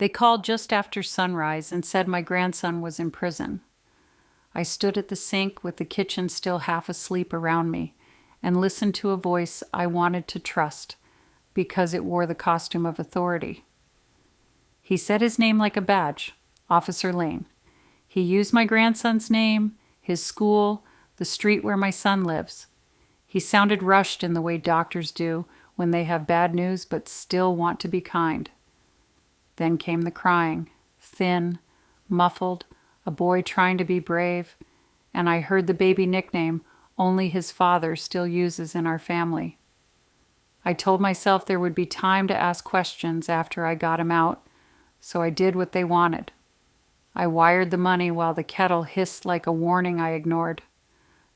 They called just after sunrise and said my grandson was in prison. I stood at the sink with the kitchen still half asleep around me and listened to a voice I wanted to trust because it wore the costume of authority. He said his name like a badge, Officer Lane. He used my grandson's name, his school, the street where my son lives. He sounded rushed in the way doctors do when they have bad news but still want to be kind. Then came the crying, thin, muffled, a boy trying to be brave, and I heard the baby nickname only his father still uses in our family. I told myself there would be time to ask questions after I got him out, so I did what they wanted. I wired the money while the kettle hissed like a warning I ignored.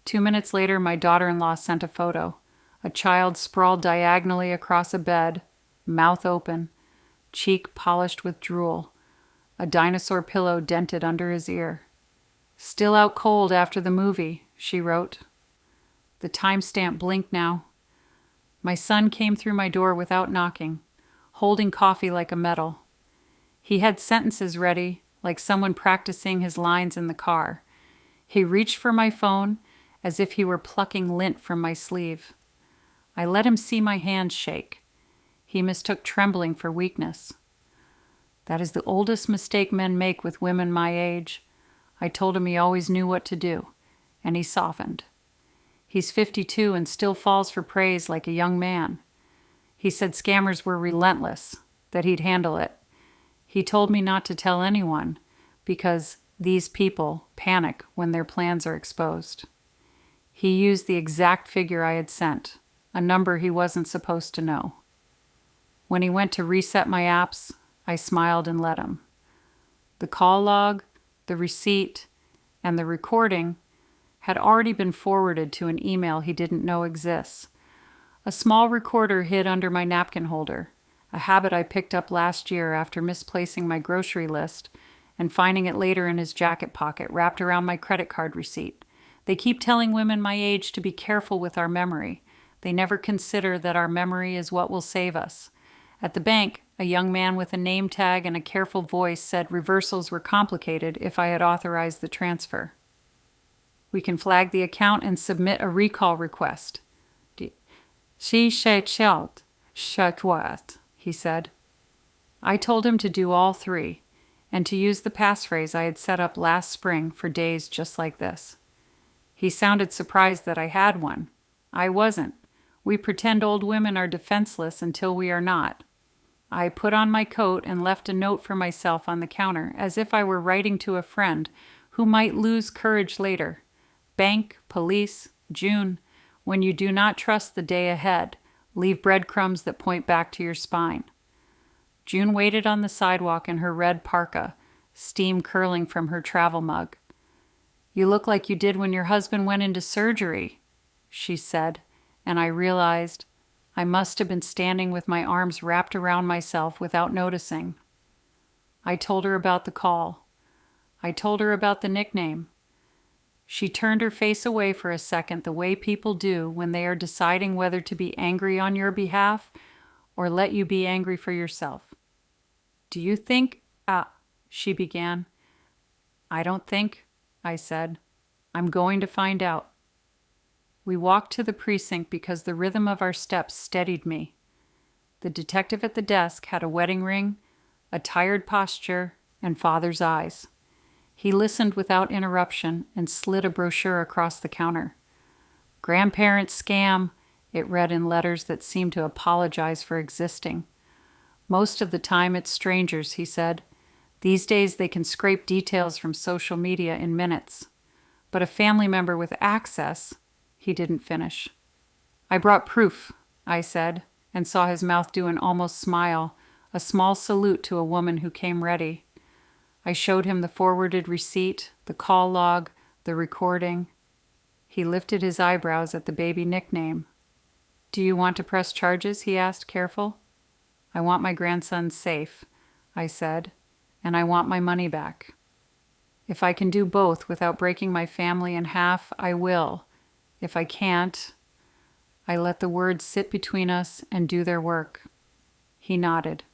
2 minutes later, my daughter-in-law sent a photo. A child sprawled diagonally across a bed, mouth open, cheek polished with drool, a dinosaur pillow dented under his ear. "Still out cold after the movie," she wrote. The timestamp blinked now. My son came through my door without knocking, holding coffee like a medal. He had sentences ready, like someone practicing his lines in the car. He reached for my phone as if he were plucking lint from my sleeve. I let him see my hands shake. He mistook trembling for weakness. "That is the oldest mistake men make with women my age." I told him he always knew what to do, and he softened. He's 52 and still falls for praise like a young man. He said scammers were relentless, that he'd handle it. He told me not to tell anyone, because these people panic when their plans are exposed. He used the exact figure I had sent, a number he wasn't supposed to know. When he went to reset my apps, I smiled and let him. The call log, the receipt, and the recording had already been forwarded to an email he didn't know exists. A small recorder hid under my napkin holder, a habit I picked up last year after misplacing my grocery list and finding it later in his jacket pocket wrapped around my credit card receipt. They keep telling women my age to be careful with our memory. They never consider that our memory is what will save us. At the bank, a young man with a name tag and a careful voice said reversals were complicated if I had authorized the transfer. "We can flag the account and submit a recall request." "She shalt, what?" he said. I told him to do all three, and to use the passphrase I had set up last spring for days just like this. He sounded surprised that I had one. I wasn't. We pretend old women are defenseless until we are not. I put on my coat and left a note for myself on the counter, as if I were writing to a friend who might lose courage later. Bank, police, June. When you do not trust the day ahead, leave breadcrumbs that point back to your spine. June waited on the sidewalk in her red parka, steam curling from her travel mug. "You look like you did when your husband went into surgery," she said, and I realized I must have been standing with my arms wrapped around myself without noticing. I told her about the call. I told her about the nickname. She turned her face away for a second, the way people do when they are deciding whether to be angry on your behalf or let you be angry for yourself. "Do you think, she began. "I don't think," I said. "I'm going to find out." We walked to the precinct because the rhythm of our steps steadied me. The detective at the desk had a wedding ring, a tired posture, and father's eyes. He listened without interruption and slid a brochure across the counter. "Grandparents scam," it read in letters that seemed to apologize for existing. "Most of the time it's strangers," he said. "These days they can scrape details from social media in minutes. But a family member with access..." He didn't finish. "I brought proof," I said, and saw his mouth do an almost smile, a small salute to a woman who came ready. I showed him the forwarded receipt, the call log, the recording. He lifted his eyebrows at the baby nickname. "Do you want to press charges?" he asked, careful. "I want my grandson safe," I said, "and I want my money back. If I can do both without breaking my family in half, I will. If I can't..." I let the words sit between us and do their work. He nodded.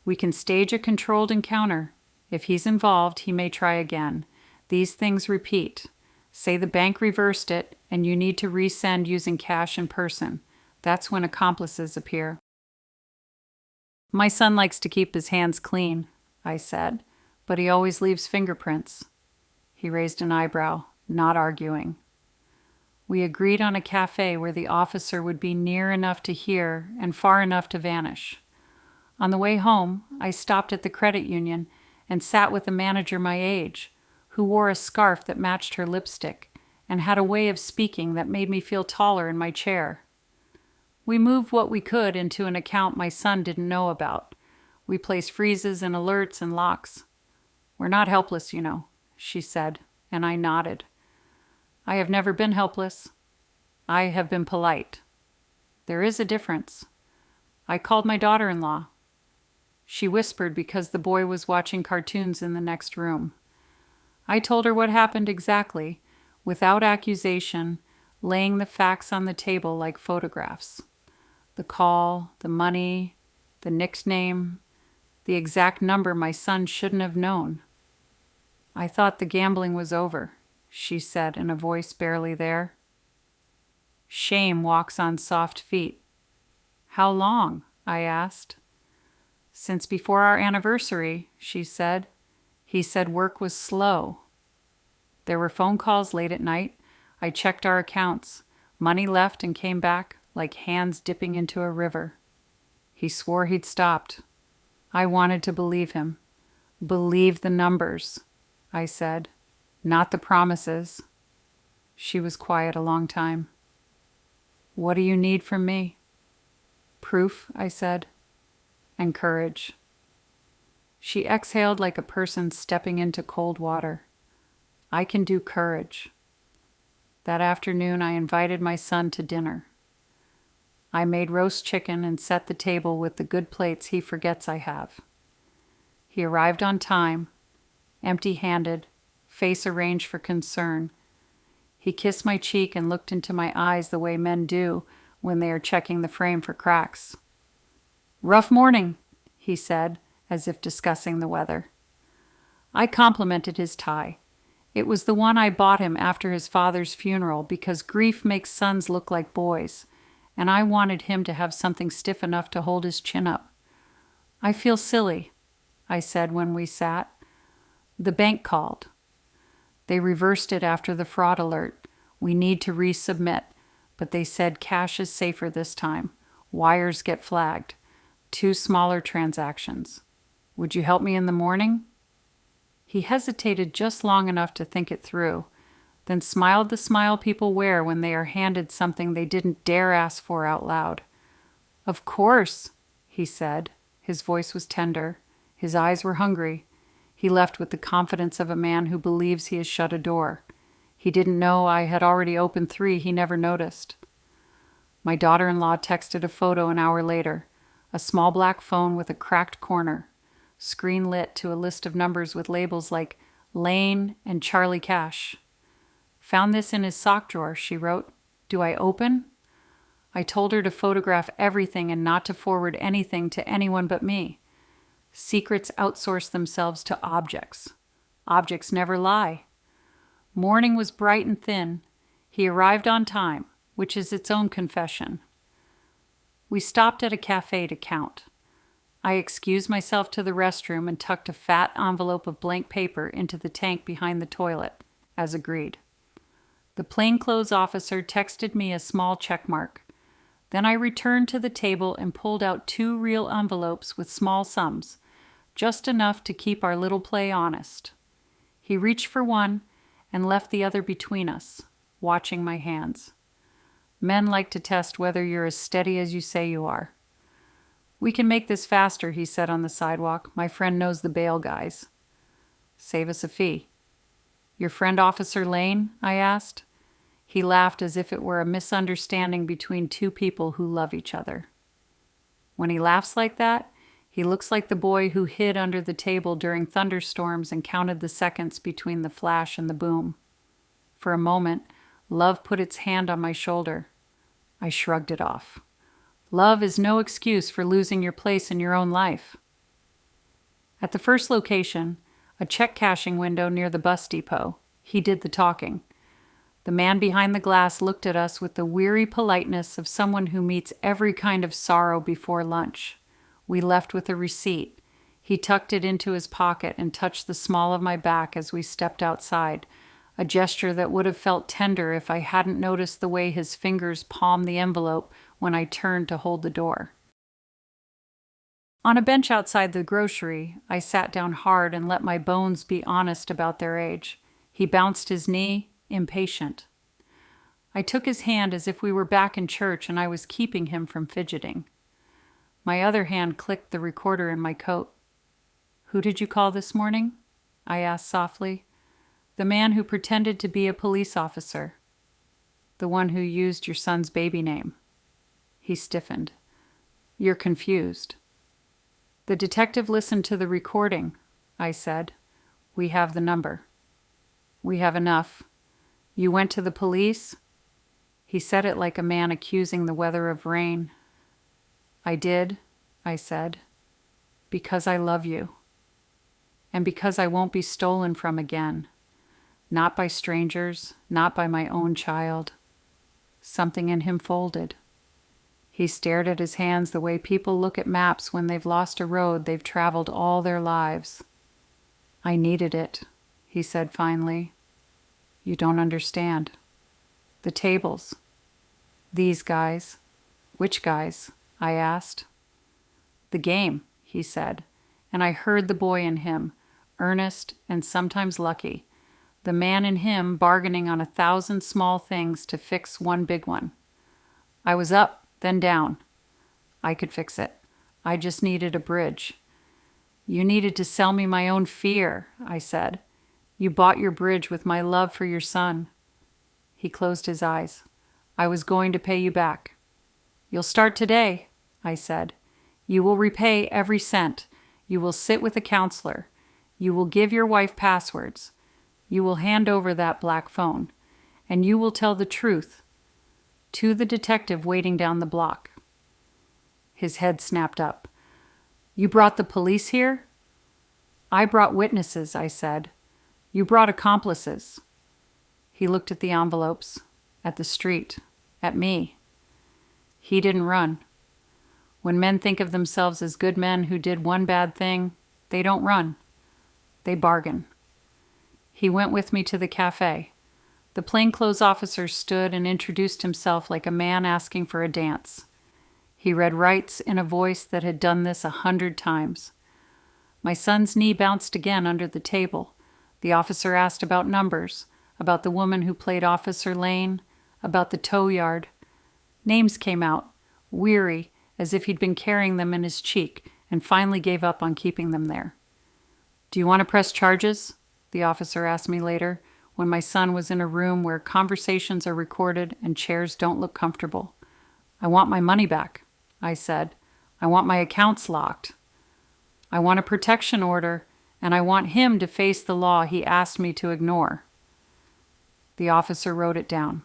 We can stage a controlled encounter. If he's involved, he may try again. These things repeat. Say the bank reversed it and you need to resend using cash in person. That's when accomplices appear. My son likes to keep his hands clean, I said, but he always leaves fingerprints. He raised an eyebrow, not arguing. We agreed on a cafe where the officer would be near enough to hear and far enough to vanish. On the way home, I stopped at the credit union and sat with a manager my age, who wore a scarf that matched her lipstick and had a way of speaking that made me feel taller in my chair. We moved what we could into an account my son didn't know about. We placed freezes and alerts and locks. We're not helpless, you know, she said, and I nodded. I have never been helpless. I have been polite. There is a difference. I called my daughter-in-law. She whispered because the boy was watching cartoons in the next room. I told her what happened exactly, without accusation, laying the facts on the table like photographs. The call, the money, the nickname, the exact number my son shouldn't have known. I thought the gambling was over, she said in a voice barely there. Shame walks on soft feet. How long? I asked. Since before our anniversary, she said. He said work was slow. There were phone calls late at night. I checked our accounts. Money left and came back like hands dipping into a river. He swore he'd stopped. I wanted to believe him. Believe the numbers, I said, not the promises. She was quiet a long time. What do you need from me? Proof, I said, and courage. She exhaled like a person stepping into cold water. I can do courage. That afternoon, I invited my son to dinner. I made roast chicken and set the table with the good plates he forgets I have. He arrived on time, empty-handed, face arranged for concern. He kissed my cheek and looked into my eyes the way men do when they are checking the frame for cracks. Rough morning, he said, as if discussing the weather. I complimented his tie. It was the one I bought him after his father's funeral because grief makes sons look like boys, and I wanted him to have something stiff enough to hold his chin up. I feel silly, I said when we sat. The bank called. They reversed it after the fraud alert. We need to resubmit, but they said cash is safer this time. Wires get flagged. 2 smaller transactions. Would you help me in the morning? He hesitated just long enough to think it through, then smiled the smile people wear when they are handed something they didn't dare ask for out loud. Of course, he said. His voice was tender. His eyes were hungry. He left with the confidence of a man who believes he has shut a door. He didn't know I had already opened 3 he never noticed. My daughter-in-law texted a photo an hour later, a small black phone with a cracked corner, screen lit to a list of numbers with labels like Lane and Charlie Cash. Found this in his sock drawer, she wrote. Do I open? I told her to photograph everything and not to forward anything to anyone but me. Secrets outsource themselves to objects. Objects never lie. Morning was bright and thin. He arrived on time, which is its own confession. We stopped at a cafe to count. I excused myself to the restroom and tucked a fat envelope of blank paper into the tank behind the toilet, as agreed. The plainclothes officer texted me a small check mark. Then I returned to the table and pulled out 2 real envelopes with small sums, just enough to keep our little play honest. He reached for one and left the other between us, watching my hands. Men like to test whether you're as steady as you say you are. We can make this faster, he said on the sidewalk. My friend knows the bail guys. Save us a fee. Your friend Officer Lane? I asked. He laughed as if it were a misunderstanding between 2 people who love each other. When he laughs like that, he looks like the boy who hid under the table during thunderstorms and counted the seconds between the flash and the boom. For a moment, love put its hand on my shoulder. I shrugged it off. Love is no excuse for losing your place in your own life. At the first location, a check cashing window near the bus depot, he did the talking. The man behind the glass looked at us with the weary politeness of someone who meets every kind of sorrow before lunch. We left with a receipt. He tucked it into his pocket and touched the small of my back as we stepped outside, a gesture that would have felt tender if I hadn't noticed the way his fingers palmed the envelope when I turned to hold the door. On a bench outside the grocery, I sat down hard and let my bones be honest about their age. He bounced his knee, impatient. I took his hand as if we were back in church and I was keeping him from fidgeting. My other hand clicked the recorder in my coat. "Who did you call this morning?" I asked softly. "The man who pretended to be a police officer. The one who used your son's baby name." He stiffened. "You're confused." "The detective listened to the recording," I said. "We have the number." "We have enough. You went to the police?" He said it like a man accusing the weather of rain. "I did," I said, "because I love you. And because I won't be stolen from again. Not by strangers, not by my own child." Something in him folded. He stared at his hands the way people look at maps when they've lost a road they've traveled all their lives. "I needed it," he said finally. "You don't understand. The tables. These guys." "Which guys?" I asked. "The game," he said, and I heard the boy in him, earnest and sometimes lucky, the man in him bargaining on 1,000 small things to fix one big one. I was up, then down. I could fix it. I just needed a bridge. "You needed to sell me my own fear," I said. "You bought your bridge with my love for your son." He closed his eyes. "I was going to pay you back." "You'll start today," I said. "You will repay every cent. You will sit with a counselor. You will give your wife passwords. You will hand over that black phone. And you will tell the truth to the detective waiting down the block." His head snapped up. "You brought the police here?" "I brought witnesses," I said. "You brought accomplices." He looked at the envelopes, at the street, at me. He didn't run. When men think of themselves as good men who did one bad thing, they don't run. They bargain. He went with me to the cafe. The plainclothes officer stood and introduced himself like a man asking for a dance. He read rights in a voice that had done this 100 times. My son's knee bounced again under the table. The officer asked about numbers, about the woman who played Officer Lane, about the tow yard. Names came out, weary, as if he'd been carrying them in his cheek, and finally gave up on keeping them there. "Do you want to press charges?" the officer asked me later, when my son was in a room where conversations are recorded and chairs don't look comfortable. "I want my money back," I said. "I want my accounts locked. I want a protection order, and I want him to face the law he asked me to ignore." The officer wrote it down.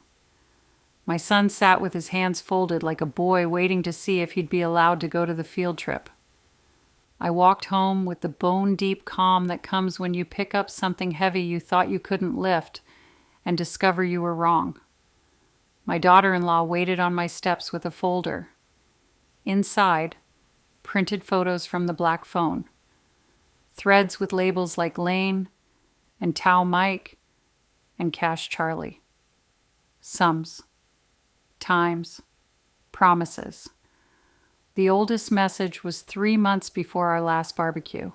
My son sat with his hands folded like a boy waiting to see if he'd be allowed to go to the field trip. I walked home with the bone-deep calm that comes when you pick up something heavy you thought you couldn't lift and discover you were wrong. My daughter-in-law waited on my steps with a folder. Inside, printed photos from the black phone. Threads with labels like Lane and Tau Mike and Cash Charlie. Sums. Times. Promises. The oldest message was 3 months before our last barbecue.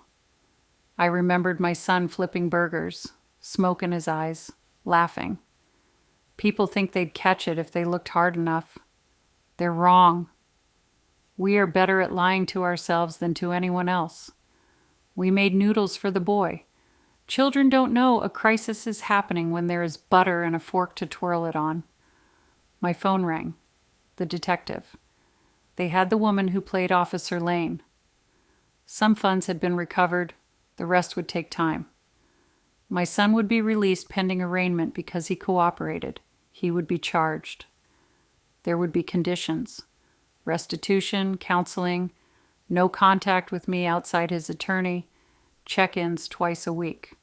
I remembered my son flipping burgers, smoke in his eyes, laughing. People think they'd catch it if they looked hard enough. They're wrong. We are better at lying to ourselves than to anyone else. We made noodles for the boy. Children don't know a crisis is happening when there is butter and a fork to twirl it on. My phone rang. The detective. They had the woman who played Officer Lane. Some funds had been recovered. The rest would take time. My son would be released pending arraignment because he cooperated. He would be charged. There would be conditions. Restitution, counseling, no contact with me outside his attorney, check-ins twice a week.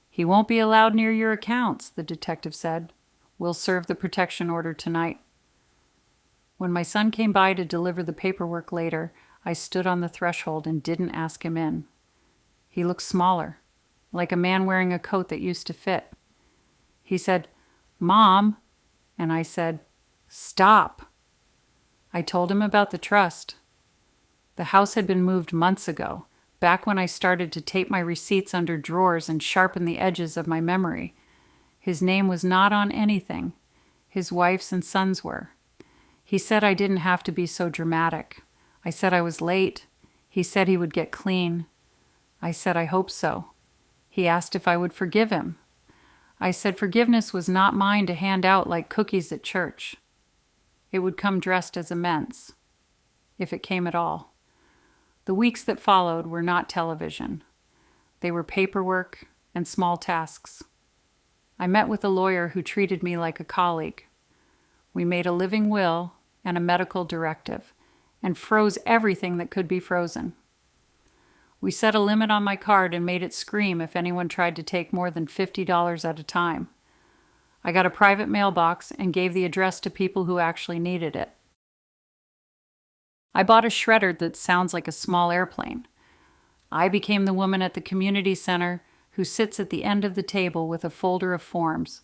He won't be allowed near your accounts, the detective said. We'll serve the protection order tonight. When my son came by to deliver the paperwork later, I stood on the threshold and didn't ask him in. He looked smaller, like a man wearing a coat that used to fit. He said, "Mom," and I said, "Stop." I told him about the trust. The house had been moved months ago, back when I started to tape my receipts under drawers and sharpen the edges of my memory. His name was not on anything. His wife's and son's were. He said I didn't have to be so dramatic. I said I was late. He said he would get clean. I said I hope so. He asked if I would forgive him. I said forgiveness was not mine to hand out like cookies at church. It would come dressed as amends, if it came at all. The weeks that followed were not television. They were paperwork and small tasks. I met with a lawyer who treated me like a colleague. We made a living will and a medical directive, and froze everything that could be frozen. We set a limit on my card and made it scream if anyone tried to take more than $50 at a time. I got a private mailbox and gave the address to people who actually needed it. I bought a shredder that sounds like a small airplane. I became the woman at the community center who sits at the end of the table with a folder of forms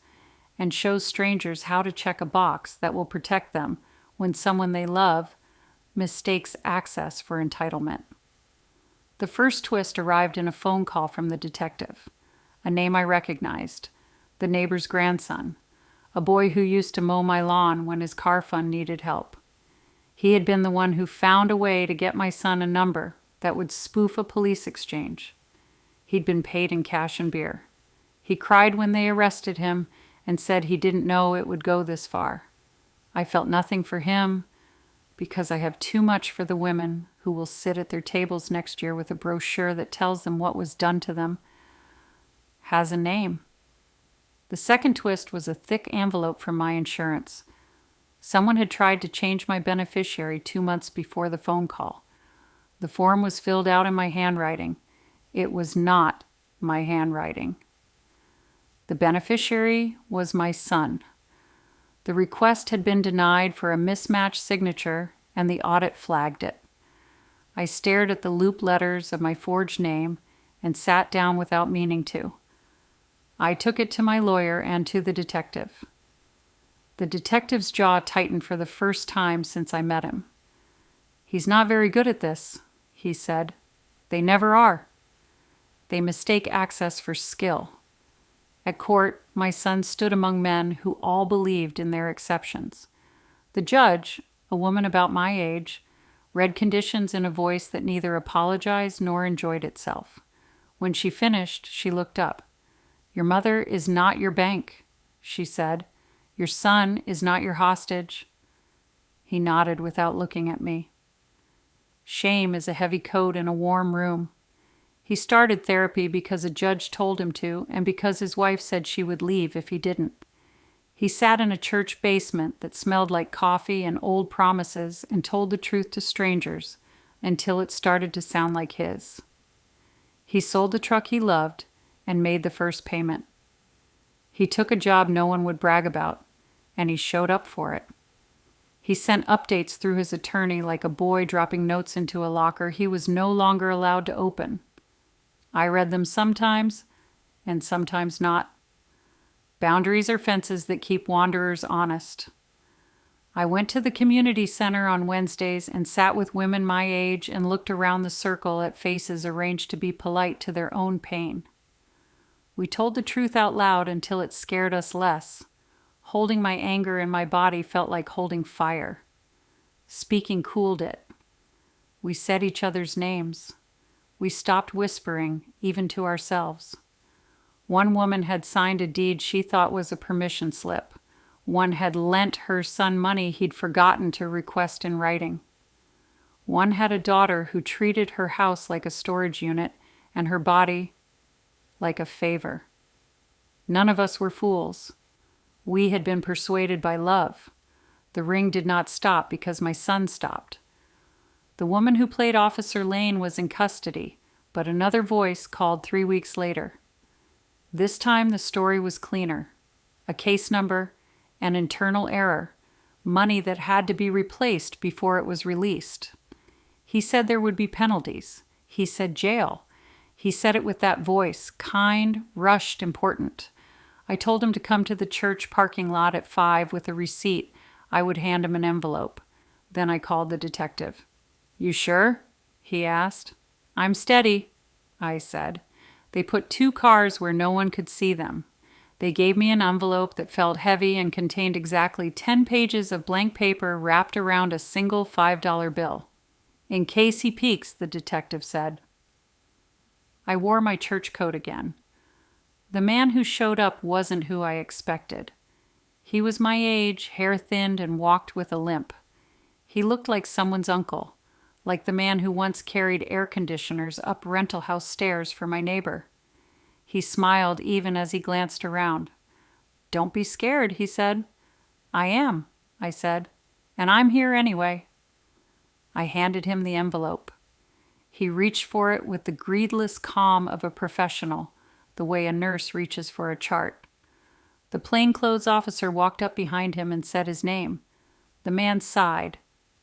and shows strangers how to check a box that will protect them when someone they love mistakes access for entitlement. The first twist arrived in a phone call from the detective, a name I recognized, the neighbor's grandson, a boy who used to mow my lawn when his car fund needed help. He had been the one who found a way to get my son a number that would spoof a police exchange. He'd been paid in cash and beer. He cried when they arrested him and said he didn't know it would go this far. I felt nothing for him because I have too much for the women who will sit at their tables next year with a brochure that tells them what was done to them. Has a name. The second twist was a thick envelope from my insurance. Someone had tried to change my beneficiary 2 months before the phone call. The form was filled out in my handwriting. It was not my handwriting. The beneficiary was my son. The request had been denied for a mismatched signature, and the audit flagged it. I stared at the loop letters of my forged name and sat down without meaning to. I took it to my lawyer and to the detective. The detective's jaw tightened for the first time since I met him. "He's not very good at this," he said. "They never are. They mistake access for skill." At court, my son stood among men who all believed in their exceptions. The judge, a woman about my age, read conditions in a voice that neither apologized nor enjoyed itself. When she finished, she looked up. "Your mother is not your bank," she said. "Your son is not your hostage." He nodded without looking at me. Shame is a heavy coat in a warm room. He started therapy because a judge told him to, and because his wife said she would leave if he didn't. He sat in a church basement that smelled like coffee and old promises and told the truth to strangers until it started to sound like his. He sold the truck he loved and made the first payment. He took a job no one would brag about, and he showed up for it. He sent updates through his attorney like a boy dropping notes into a locker he was no longer allowed to open. I read them sometimes, and sometimes not. Boundaries are fences that keep wanderers honest. I went to the community center on Wednesdays and sat with women my age and looked around the circle at faces arranged to be polite to their own pain. We told the truth out loud until it scared us less. Holding my anger in my body felt like holding fire. Speaking cooled it. We said each other's names. We stopped whispering, even to ourselves. One woman had signed a deed she thought was a permission slip. One had lent her son money he'd forgotten to request in writing. One had a daughter who treated her house like a storage unit and her body like a favor. None of us were fools. We had been persuaded by love. The ring did not stop because my son stopped. The woman who played Officer Lane was in custody, But another voice called 3 weeks later. This time the story was cleaner. A case number, an internal error, money that had to be replaced before it was released. He said there would be penalties. He said jail. He said it with that voice, kind, rushed, important. I told him to come to the church parking lot at 5 with a receipt. I would hand him an envelope. Then I called the detective. "You sure?" he asked. "I'm steady," I said. They put 2 cars where no one could see them. They gave me an envelope that felt heavy and contained exactly 10 pages of blank paper wrapped around a single $5 bill. "In case he peeks," the detective said. I wore my church coat again. The man who showed up wasn't who I expected. He was my age, hair-thinned, and walked with a limp. He looked like someone's uncle, like the man who once carried air conditioners up rental house stairs for my neighbor. He smiled even as he glanced around. "Don't be scared," he said. "I am," I said, "and I'm here anyway." I handed him the envelope. He reached for it with the greedless calm of a professional, the way a nurse reaches for a chart. The plainclothes officer walked up behind him and said his name. The man sighed,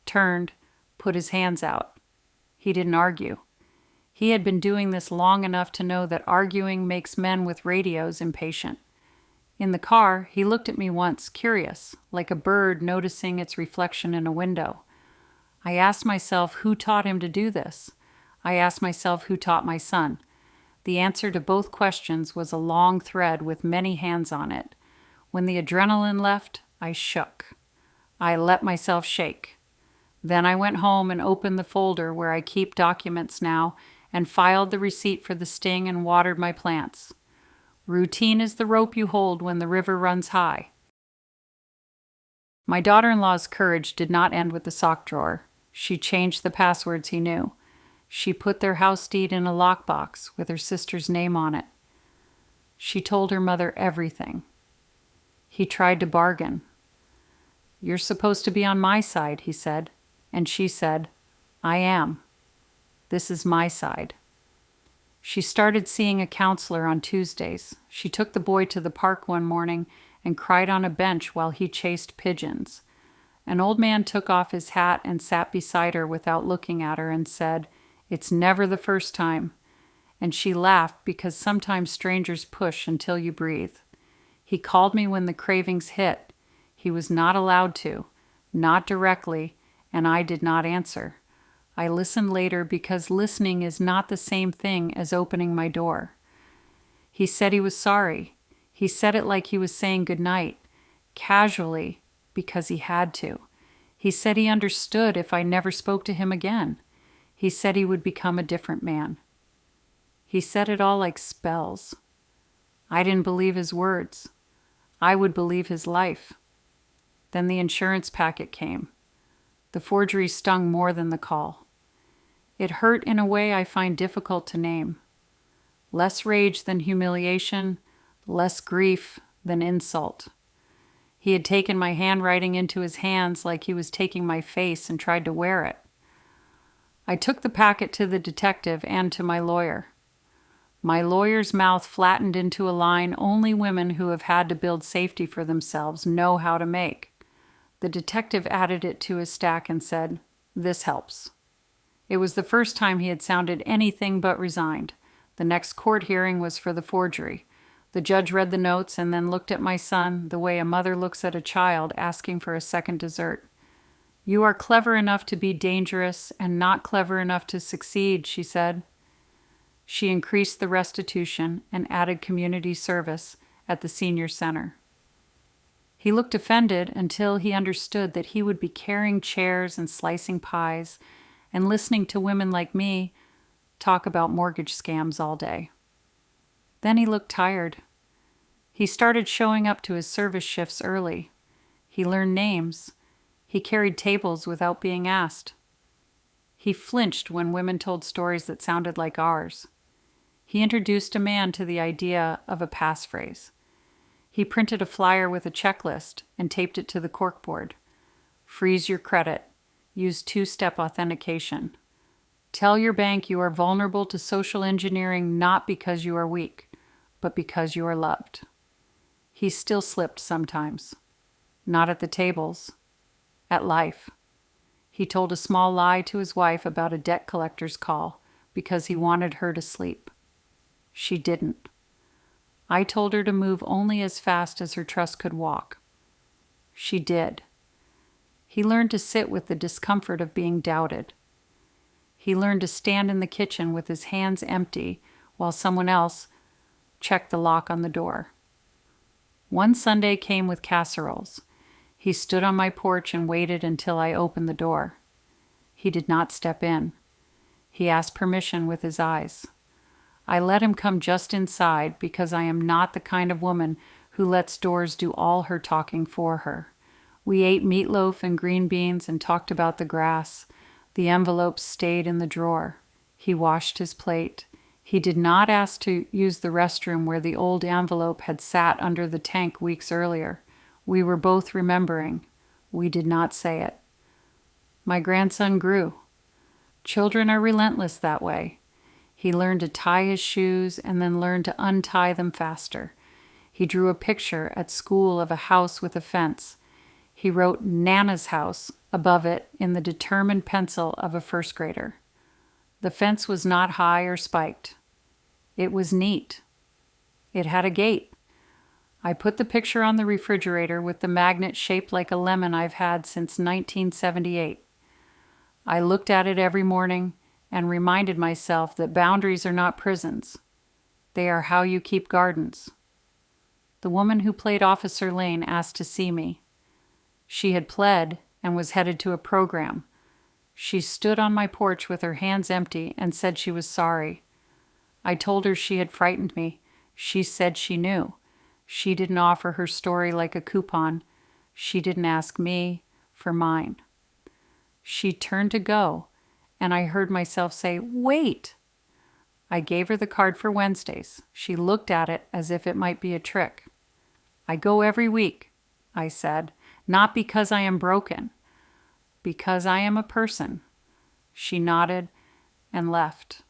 turned, put his hands out. He didn't argue. He had been doing this long enough to know that arguing makes men with radios impatient. In the car, he looked at me once, curious, like a bird noticing its reflection in a window. I asked myself who taught him to do this. I asked myself who taught my son. The answer to both questions was a long thread with many hands on it. When the adrenaline left, I shook. I let myself shake. Then I went home and opened the folder where I keep documents now and filed the receipt for the sting and watered my plants. Routine is the rope you hold when the river runs high. My daughter-in-law's courage did not end with the sock drawer. She changed the passwords he knew. She put their house deed in a lockbox with her sister's name on it. She told her mother everything. He tried to bargain. "You're supposed to be on my side," he said. And she said, "I am. This is my side." She started seeing a counselor on Tuesdays. She took the boy to the park one morning and cried on a bench while he chased pigeons. An old man took off his hat and sat beside her without looking at her and said, "It's never the first time." And she laughed because sometimes strangers push until you breathe. He called me when the cravings hit. He was not allowed to, not directly, and I did not answer. I listened later because listening is not the same thing as opening my door. He said he was sorry. He said it like he was saying goodnight, casually, because he had to. He said he understood if I never spoke to him again. He said he would become a different man. He said it all like spells. I didn't believe his words. I would believe his life. Then the insurance packet came. The forgery stung more than the call. It hurt in a way I find difficult to name. Less rage than humiliation, less grief than insult. He had taken my handwriting into his hands like he was taking my face and tried to wear it. I took the packet to the detective and to my lawyer. My lawyer's mouth flattened into a line only women who have had to build safety for themselves know how to make. The detective added it to his stack and said, "This helps." It was the first time he had sounded anything but resigned. The next court hearing was for the forgery. The judge read the notes and then looked at my son the way a mother looks at a child asking for a second dessert. "You are clever enough to be dangerous and not clever enough to succeed," she said. She increased the restitution and added community service at the senior center. He looked offended until he understood that he would be carrying chairs and slicing pies and listening to women like me talk about mortgage scams all day. Then he looked tired. He started showing up to his service shifts early. He learned names. He carried tables without being asked. He flinched when women told stories that sounded like ours. He introduced a man to the idea of a passphrase. He printed a flyer with a checklist and taped it to the corkboard. Freeze your credit. Use two-step authentication. Tell your bank you are vulnerable to social engineering not because you are weak, but because you are loved. He still slipped sometimes. Not at the tables. At life. He told a small lie to his wife about a debt collector's call because he wanted her to sleep. She didn't. I told her to move only as fast as her trust could walk. She did. He learned to sit with the discomfort of being doubted. He learned to stand in the kitchen with his hands empty while someone else checked the lock on the door. One Sunday came with casseroles. He stood on my porch and waited until I opened the door. He did not step in. He asked permission with his eyes. I let him come just inside because I am not the kind of woman who lets doors do all her talking for her. We ate meatloaf and green beans and talked about the grass. The envelopes stayed in the drawer. He washed his plate. He did not ask to use the restroom where the old envelope had sat under the tank weeks earlier. We were both remembering. We did not say it. My grandson grew. Children are relentless that way. He learned to tie his shoes and then learned to untie them faster. He drew a picture at school of a house with a fence. He wrote Nana's house above it in the determined pencil of a first grader. The fence was not high or spiked. It was neat. It had a gate. I put the picture on the refrigerator with the magnet shaped like a lemon I've had since 1978. I looked at it every morning and reminded myself that boundaries are not prisons. They are how you keep gardens. The woman who played Officer Lane asked to see me. She had pled and was headed to a program. She stood on my porch with her hands empty and said she was sorry. I told her she had frightened me. She said she knew. She didn't offer her story like a coupon. She didn't ask me for mine. She turned to go, and I heard myself say, "Wait." I gave her the card for Wednesdays. She looked at it as if it might be a trick. "I go every week," I said, "not because I am broken, because I am a person." She nodded and left.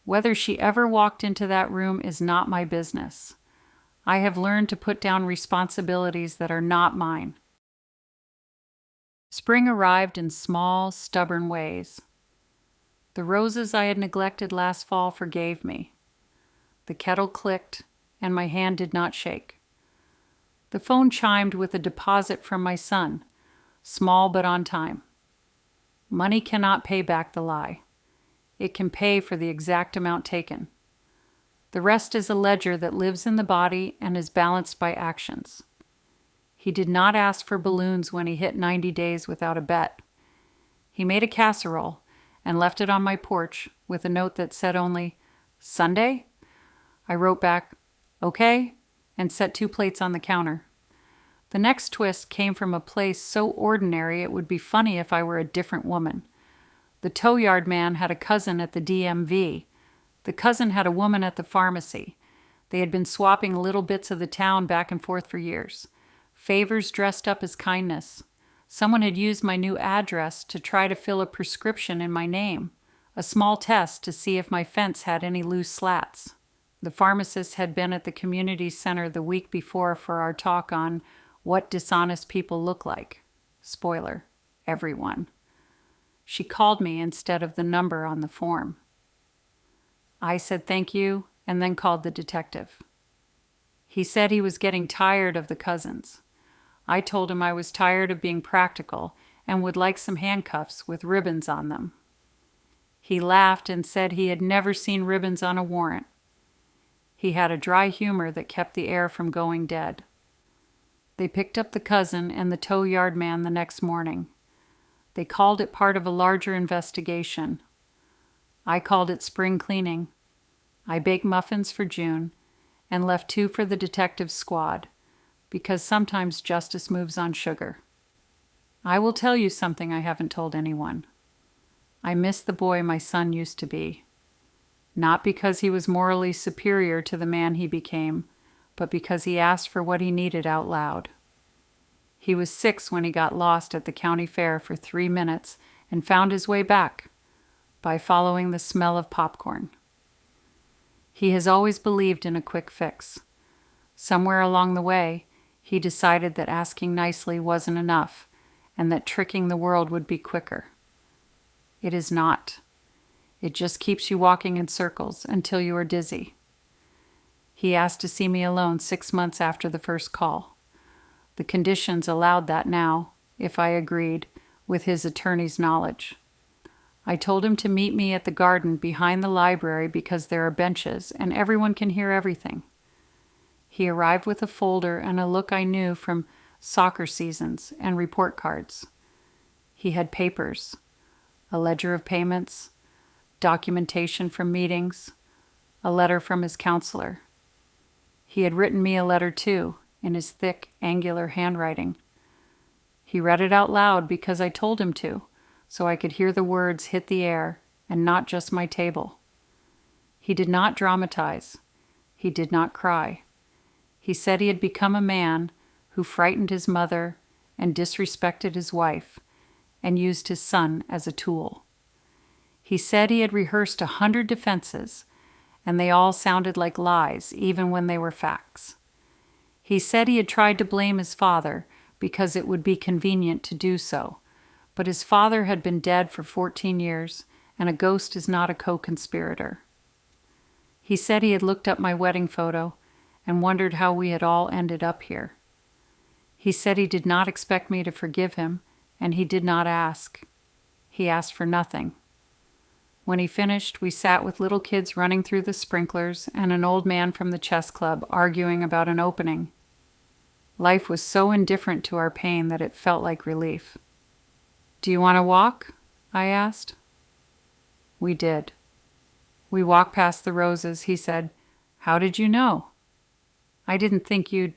Whether she ever walked into that room is not my business. I have learned to put down responsibilities that are not mine. Spring arrived in small, stubborn ways. The roses I had neglected last fall forgave me. The kettle clicked, and my hand did not shake. The phone chimed with a deposit from my son, small but on time. Money cannot pay back the lie. It can pay for the exact amount taken. The rest is a ledger that lives in the body and is balanced by actions. He did not ask for balloons when he hit 90 days without a bet. He made a casserole and left it on my porch with a note that said only, "Sunday?" I wrote back, "Okay," and set 2 plates on the counter. The next twist came from a place so ordinary it would be funny if I were a different woman. The tow yard man had a cousin at the DMV. The cousin had a woman at the pharmacy. They had been swapping little bits of the town back and forth for years. Favors dressed up as kindness. Someone had used my new address to try to fill a prescription in my name, a small test to see if my fence had any loose slats. The pharmacist had been at the community center the week before for our talk on what dishonest people look like. Spoiler, everyone. She called me instead of the number on the form. I said thank you and then called the detective. He said he was getting tired of the cousins. I told him I was tired of being practical and would like some handcuffs with ribbons on them. He laughed and said he had never seen ribbons on a warrant. He had a dry humor that kept the air from going dead. They picked up the cousin and the tow yard man the next morning. They called it part of a larger investigation. I called it spring cleaning. I baked muffins for June and left 2 for the detective squad, because sometimes justice moves on sugar. I will tell you something I haven't told anyone. I miss the boy my son used to be. Not because he was morally superior to the man he became, but because he asked for what he needed out loud. He was 6 when he got lost at the county fair for 3 minutes and found his way back. by following the smell of popcorn. He has always believed in a quick fix. Somewhere along the way, he decided that asking nicely wasn't enough and that tricking the world would be quicker. It is not. It just keeps you walking in circles until you are dizzy. He asked to see me alone 6 months after the first call. The conditions allowed that now, if I agreed, with his attorney's knowledge. I told him to meet me at the garden behind the library because there are benches and everyone can hear everything. He arrived with a folder and a look I knew from soccer seasons and report cards. He had papers, a ledger of payments, documentation from meetings, a letter from his counselor. He had written me a letter too, in his thick, angular handwriting. He read it out loud because I told him to, so I could hear the words hit the air and not just my table. He did not dramatize. He did not cry. He said he had become a man who frightened his mother and disrespected his wife and used his son as a tool. He said he had rehearsed 100 defenses, and they all sounded like lies, even when they were facts. He said he had tried to blame his father because it would be convenient to do so, but his father had been dead for 14 years, and a ghost is not a co-conspirator. He said he had looked up my wedding photo and wondered how we had all ended up here. He said he did not expect me to forgive him, and he did not ask. He asked for nothing. When he finished, we sat with little kids running through the sprinklers and an old man from the chess club arguing about an opening. Life was so indifferent to our pain that it felt like relief. "Do you want to walk?" I asked. We did. We walked past the roses. He said, "How did you know?" "I didn't think you'd—"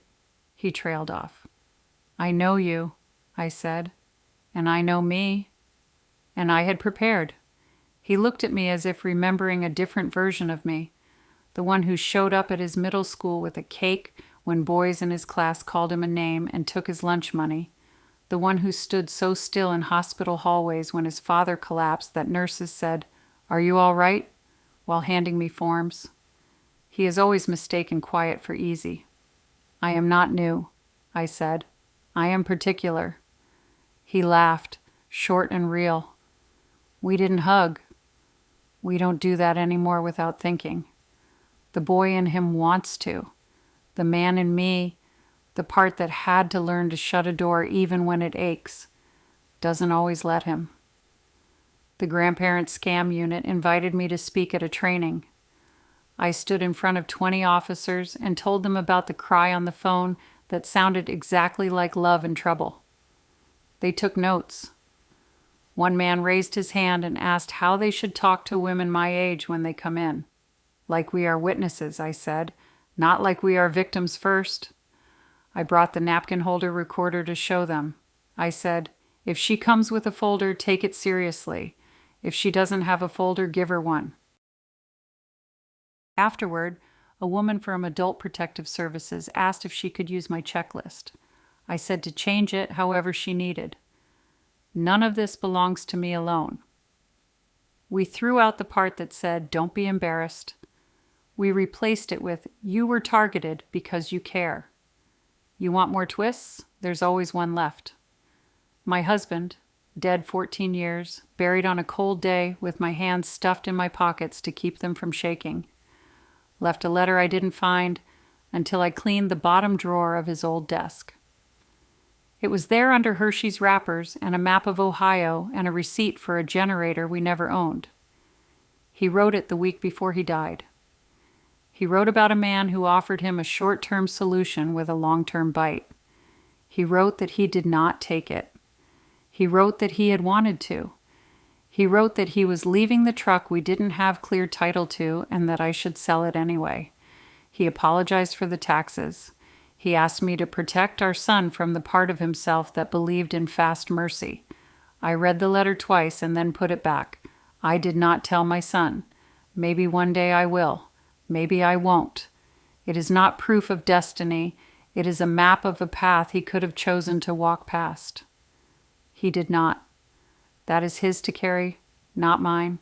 He trailed off. "I know you," I said, "and I know me." And I had prepared. He looked at me as if remembering a different version of me, the one who showed up at his middle school with a cake when boys in his class called him a name and took his lunch money, the one who stood so still in hospital hallways when his father collapsed that nurses said, "Are you all right?" while handing me forms. He has always mistaken quiet for easy. "I am not new," I said. "I am particular." He laughed, short and real. We didn't hug. We don't do that anymore without thinking. The boy in him wants to. The man in me, the part that had to learn to shut a door even when it aches, doesn't always let him. The grandparent scam unit invited me to speak at a training. I stood in front of 20 officers and told them about the cry on the phone that sounded exactly like love in trouble. They took notes. One man raised his hand and asked how they should talk to women my age when they come in. "Like we are witnesses," I said, "not like we are victims first." I brought the napkin holder recorder to show them. I said, "If she comes with a folder, take it seriously. If she doesn't have a folder, give her one." Afterward, a woman from Adult Protective Services asked if she could use my checklist. I said to change it however she needed. None of this belongs to me alone. We threw out the part that said, "Don't be embarrassed." We replaced it with, "You were targeted because you care." You want more twists? There's always one left. My husband, dead 14 years, buried on a cold day with my hands stuffed in my pockets to keep them from shaking, left a letter I didn't find until I cleaned the bottom drawer of his old desk. It was there under Hershey's wrappers and a map of Ohio and a receipt for a generator we never owned. He wrote it the week before he died. He wrote about a man who offered him a short-term solution with a long-term bite. He wrote that he did not take it. He wrote that he had wanted to. He wrote that he was leaving the truck we didn't have clear title to and that I should sell it anyway. He apologized for the taxes. He asked me to protect our son from the part of himself that believed in fast mercy. I read the letter twice and then put it back. I did not tell my son. Maybe one day I will. Maybe I won't. It is not proof of destiny. It is a map of a path he could have chosen to walk past. He did not. That is his to carry, not mine.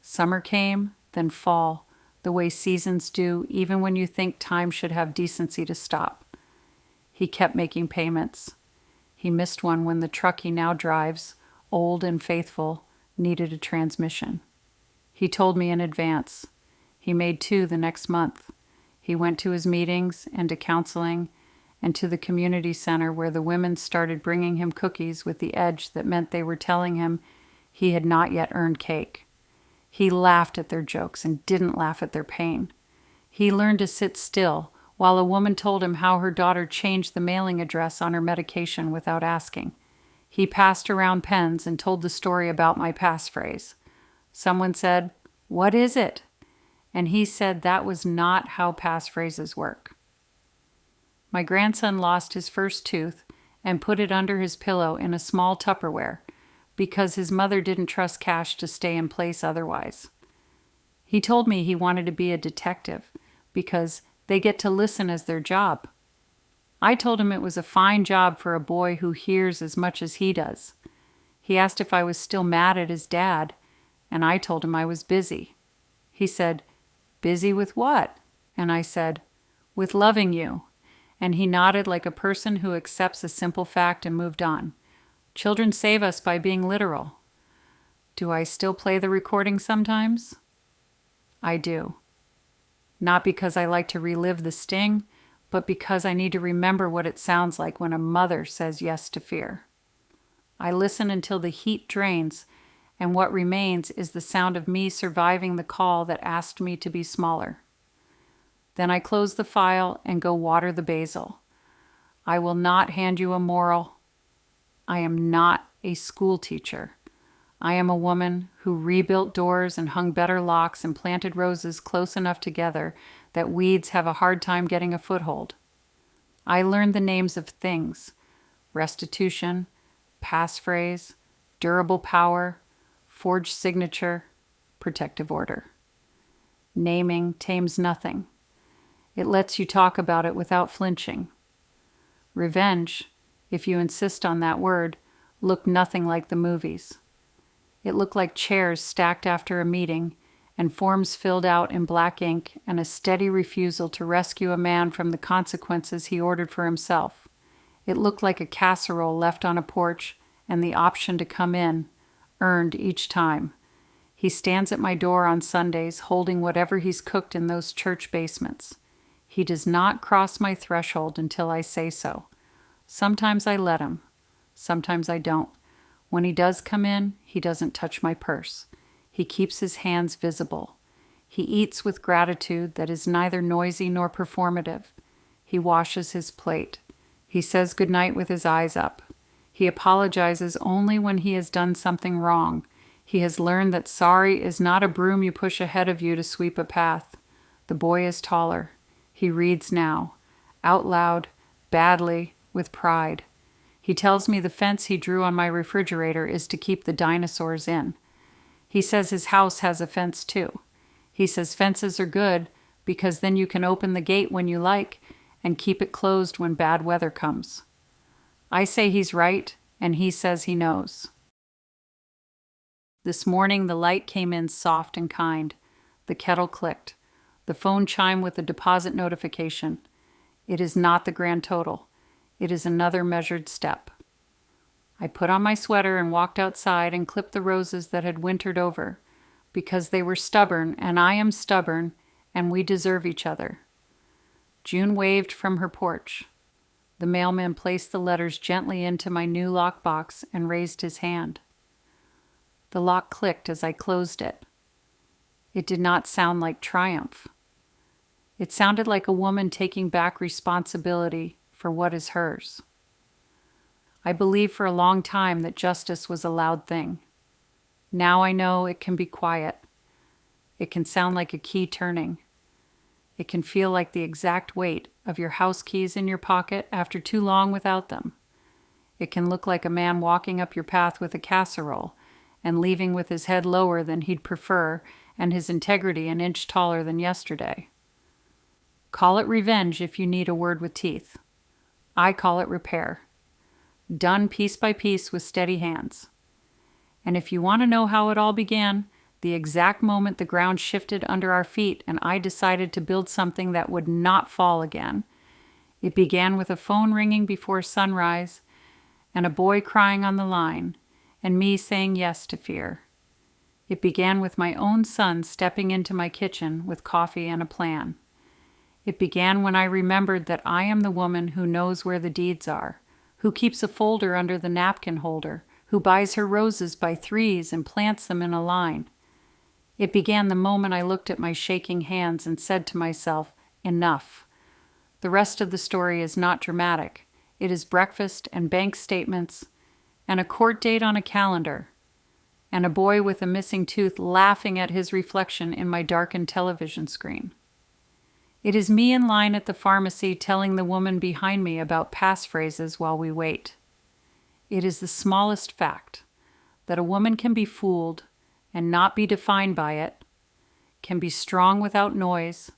Summer came, then fall, the way seasons do, even when you think time should have decency to stop. He kept making payments. He missed one when the truck he now drives, old and faithful, needed a transmission. He told me in advance. He made 2 the next month. He went to his meetings and to counseling and to the community center where the women started bringing him cookies with the edge that meant they were telling him he had not yet earned cake. He laughed at their jokes and didn't laugh at their pain. He learned to sit still while a woman told him how her daughter changed the mailing address on her medication without asking. He passed around pens and told the story about my passphrase. Someone said, "What is it?" And he said that was not how passphrases work. My grandson lost his first tooth and put it under his pillow in a small Tupperware because his mother didn't trust cash to stay in place otherwise. He told me he wanted to be a detective because they get to listen as their job. I told him it was a fine job for a boy who hears as much as he does. He asked if I was still mad at his dad, and I told him I was busy. He said, "Busy with what?" And I said, "With loving you." And he nodded like a person who accepts a simple fact and moved on. Children save us by being literal. Do I still play the recording sometimes? I do. Not because I like to relive the sting, but because I need to remember what it sounds like when a mother says yes to fear. I listen until the heat drains, and what remains is the sound of me surviving the call that asked me to be smaller. Then I close the file and go water the basil. I will not hand you a moral. I am not a school teacher. I am a woman who rebuilt doors and hung better locks and planted roses close enough together that weeds have a hard time getting a foothold. I learned the names of things: restitution, passphrase, durable power, forged signature, protective order. Naming tames nothing. It lets you talk about it without flinching. Revenge, if you insist on that word, looked nothing like the movies. It looked like chairs stacked after a meeting and forms filled out in black ink and a steady refusal to rescue a man from the consequences he ordered for himself. It looked like a casserole left on a porch and the option to come in, earned each time. He stands at my door on Sundays holding whatever he's cooked in those church basements. He does not cross my threshold until I say so. Sometimes I let him. Sometimes I don't. When he does come in, he doesn't touch my purse. He keeps his hands visible. He eats with gratitude that is neither noisy nor performative. He washes his plate. He says goodnight with his eyes up. He apologizes only when he has done something wrong. He has learned that sorry is not a broom you push ahead of you to sweep a path. The boy is taller. He reads now, out loud, badly, with pride. He tells me the fence he drew on my refrigerator is to keep the dinosaurs in. He says his house has a fence too. He says fences are good because then you can open the gate when you like and keep it closed when bad weather comes. I say he's right, and he says he knows. This morning the light came in soft and kind. The kettle clicked. The phone chimed with a deposit notification. It is not the grand total. It is another measured step. I put on my sweater and walked outside and clipped the roses that had wintered over, because they were stubborn and I am stubborn and we deserve each other. June waved from her porch. The mailman placed the letters gently into my new lockbox and raised his hand. The lock clicked as I closed it. It did not sound like triumph. It sounded like a woman taking back responsibility for what is hers. I believed for a long time that justice was a loud thing. Now I know it can be quiet. It can sound like a key turning. It can feel like the exact weight of your house keys in your pocket after too long without them. It can look like a man walking up your path with a casserole and leaving with his head lower than he'd prefer and his integrity an inch taller than yesterday. Call it revenge if you need a word with teeth. I call it repair. Done piece by piece with steady hands. And if you want to know how it all began, the exact moment the ground shifted under our feet and I decided to build something that would not fall again. It began with a phone ringing before sunrise, and a boy crying on the line, and me saying yes to fear. It began with my own son stepping into my kitchen with coffee and a plan. It began when I remembered that I am the woman who knows where the deeds are, who keeps a folder under the napkin holder, who buys her roses by threes and plants them in a line. It began the moment I looked at my shaking hands and said to myself, enough. The rest of the story is not dramatic. It is breakfast and bank statements and a court date on a calendar, and a boy with a missing tooth laughing at his reflection in my darkened television screen. It is me in line at the pharmacy telling the woman behind me about passphrases while we wait. It is the smallest fact that a woman can be fooled and not be defined by it, can be strong without noise,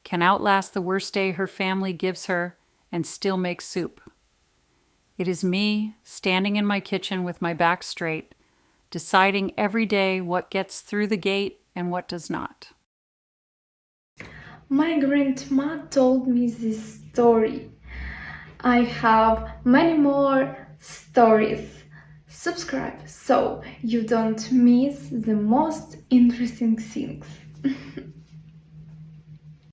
can outlast the worst day her family gives her, and still make soup. It is me standing in my kitchen with my back straight, deciding every day what gets through the gate and what does not. My grandma told me this story. I have many more stories. Subscribe so you don't miss the most interesting things.